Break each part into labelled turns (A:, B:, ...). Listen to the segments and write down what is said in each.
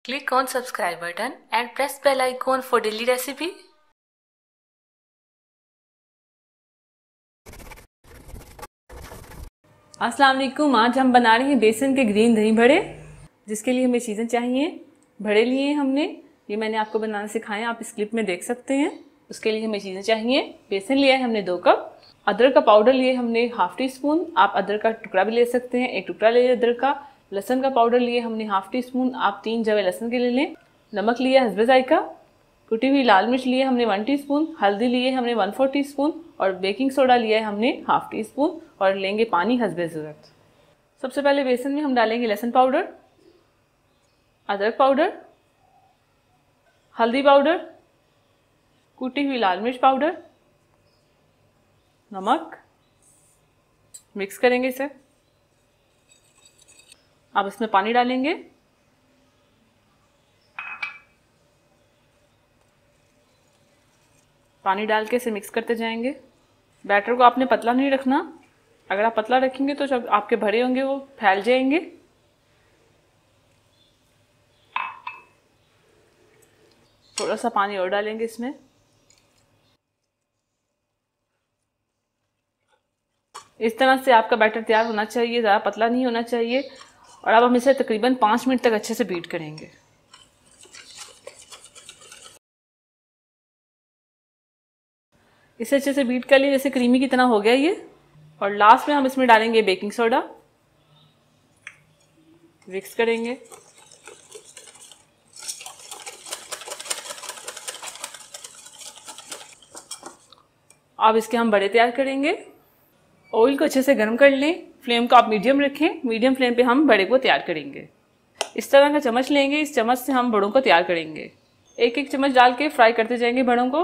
A: Click on subscribe button and press bell icon for daily recipe.
B: अस्सलाम वालेकुम। आज हम बना रहे हैं बेसन के ग्रीन दही बड़े, जिसके लिए हमें चीज़ें चाहिए। बड़े लिए हमने, ये मैंने आपको बनाना सिखाया, आप इस क्लिप में देख सकते हैं। उसके लिए हमें चीज़ें चाहिए। बेसन लिया है हमने 2 कप। अदरक का पाउडर लिए हमने ½ टी स्पून। आप अदरक का टुकड़ा भी ले सकते हैं, 1 टुकड़ा ले अदरक का। लहसुन का पाउडर लिए हमने ½ टी स्पून, आप 3 जवे लहसुन के ले लें। नमक लिया हस्बे जायका। कुटी हुई लाल मिर्च लिए हमने 1 टीस्पून। हल्दी लिए हमने 1/4 टीस्पून और बेकिंग सोडा लिया है हमने ½ टीस्पून और लेंगे पानी हस्बे ज़रूरत। सबसे पहले बेसन में हम डालेंगे लहसुन पाउडर, अदरक पाउडर, हल्दी पाउडर, कुटी हुई लाल मिर्च पाउडर, नमक। मिक्स करेंगे इसे। अब इसमें पानी डालेंगे। पानी डाल के इसे मिक्स करते जाएंगे। बैटर को आपने पतला नहीं रखना। अगर आप पतला रखेंगे तो जब आपके भरे होंगे वो फैल जाएंगे। थोड़ा सा पानी और डालेंगे इसमें। इस तरह से आपका बैटर तैयार होना चाहिए, ज़्यादा पतला नहीं होना चाहिए। और अब हम इसे तकरीबन 5 मिनट तक अच्छे से बीट करेंगे। इसे अच्छे से बीट कर लिए, जैसे क्रीमी की तरह हो गया ये। और लास्ट में हम इसमें डालेंगे बेकिंग सोडा। मिक्स करेंगे। अब इसके हम बड़े तैयार करेंगे। ऑयल को अच्छे से गर्म कर लें। फ्लेम को आप मीडियम रखें। मीडियम फ्लेम पे हम बड़े को तैयार करेंगे। इस तरह का चम्मच लेंगे, इस चम्मच से हम बड़ों को तैयार करेंगे। एक एक चम्मच डाल के फ्राई करते जाएंगे बड़ों को।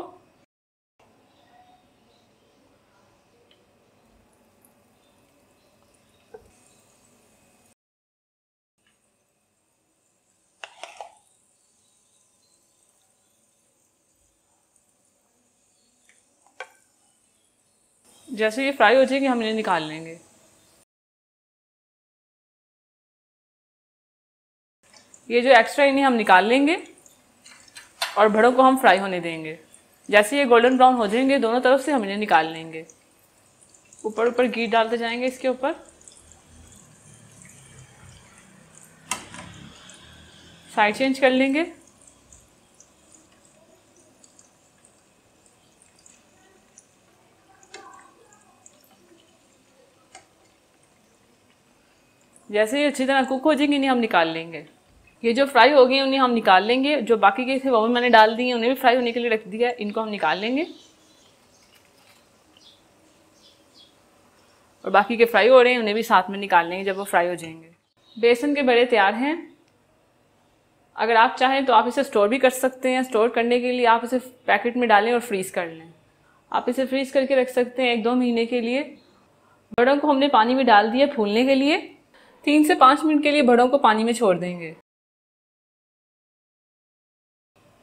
B: जैसे ये फ्राई हो जाएंगे हम इन्हें निकाल लेंगे। ये जो एक्स्ट्रा इन्हें हम निकाल लेंगे और बड़ों को हम फ्राई होने देंगे। जैसे ये गोल्डन ब्राउन हो जाएंगे दोनों तरफ से हम इन्हें निकाल लेंगे। ऊपर ऊपर घी डालते जाएंगे इसके ऊपर। साइड चेंज कर लेंगे। जैसे ये अच्छी तरह कुक हो जाएंगे इन्हें हम निकाल लेंगे। ये जो फ्राई हो गए उन्हें हम निकाल लेंगे। जो बाकी के थे वो भी मैंने डाल दिए, उन्हें भी फ्राई होने के लिए रख दिया। इनको हम निकाल लेंगे। और बाकी के फ्राई हो रहे हैं उन्हें भी साथ में निकाल लेंगे जब वो फ्राई हो जाएंगे। बेसन के बड़े तैयार हैं। अगर आप चाहें तो आप इसे स्टोर भी कर सकते हैं। स्टोर करने के लिए आप इसे पैकेट में डालें और फ्रीज़ कर लें। आप इसे फ्रीज़ करके रख सकते हैं 1-2 महीने के लिए। बड़ों को हमने पानी में डाल दिया फूलने के लिए। 3 से 5 मिनट के लिए बड़ों को पानी में छोड़ देंगे।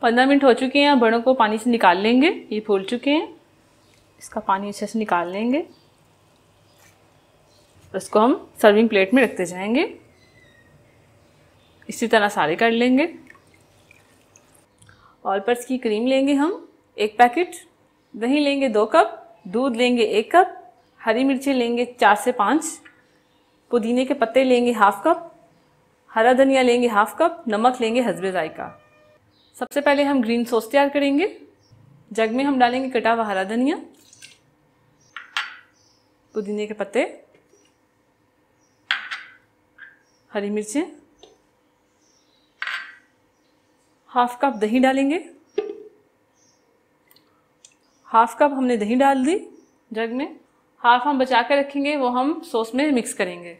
B: 15 मिनट हो चुके हैं। बड़ों को पानी से निकाल लेंगे। ये फूल चुके हैं। इसका पानी अच्छे से निकाल लेंगे। इसको हम सर्विंग प्लेट में रखते जाएंगे। इसी तरह सारे कर लेंगे। ऑल पर्पस की क्रीम लेंगे हम 1 पैकेट। दही लेंगे 2 कप। दूध लेंगे 1 कप। हरी मिर्ची लेंगे 4 से 5। पुदीने के पत्ते लेंगे ½ कप। हरा धनिया लेंगे ½ कप। नमक लेंगे हस्बे जायका। सबसे पहले हम ग्रीन सॉस तैयार करेंगे। जग में हम डालेंगे कटा हुआ हरा धनिया, पुदीने के पत्ते, हरी मिर्चें, ½ कप दही डालेंगे। ½ कप हमने दही डाल दी जग में। हाफ हम बचा के रखेंगे, वो हम सॉस में मिक्स करेंगे।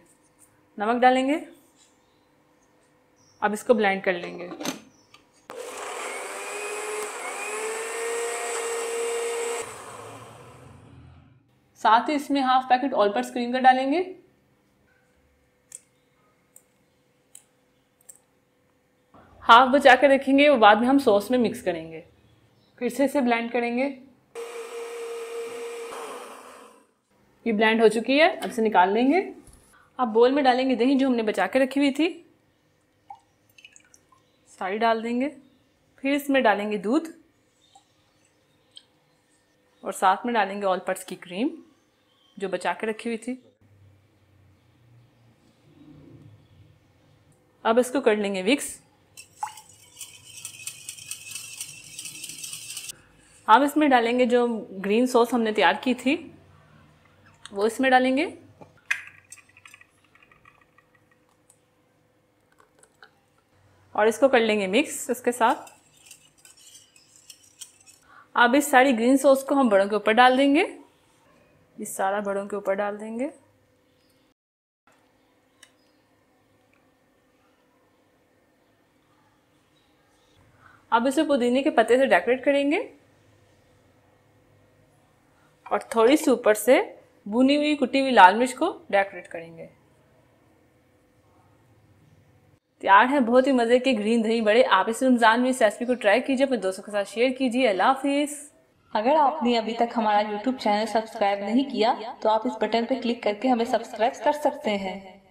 B: नमक डालेंगे। अब इसको ब्लेंड कर लेंगे। साथ ही इसमें ½ पैकेट ऑल पर्पस क्रीम का डालेंगे। हाफ बचा के रखेंगे, वो बाद में हम सॉस में मिक्स करेंगे। फिर से इसे ब्लेंड करेंगे। ये ब्लेंड हो चुकी है। अब इसे निकाल लेंगे। अब बोल में डालेंगे दही जो हमने बचा के रखी हुई थी। सारी डाल देंगे। फिर इसमें डालेंगे दूध और साथ में डालेंगे ऑल पर्पस की क्रीम जो बचा के रखी हुई थी। अब इसको कर लेंगे मिक्स। अब इसमें डालेंगे जो ग्रीन सॉस हमने तैयार की थी वो इसमें डालेंगे। और इसको कर लेंगे मिक्स इसके साथ। अब इस सारी ग्रीन सॉस को हम बड़ों के ऊपर डाल देंगे। इस सारा बड़ों के ऊपर डाल देंगे। अब इसे पुदीने के पत्ते से डेकोरेट करेंगे और थोड़ी सी ऊपर से भुनी हुई कुटी हुई लाल मिर्च को डेकोरेट करेंगे। तैयार है बहुत ही मजे के ग्रीन दही बड़े। आप इस रमजान में इस रेसिपी को ट्राई कीजिए, अपने दोस्तों के साथ शेयर कीजिए। अल्लाह हाफिज।
A: अगर आपने अभी तक हमारा YouTube चैनल सब्सक्राइब नहीं किया तो आप इस बटन पर क्लिक करके हमें सब्सक्राइब कर सकते हैं।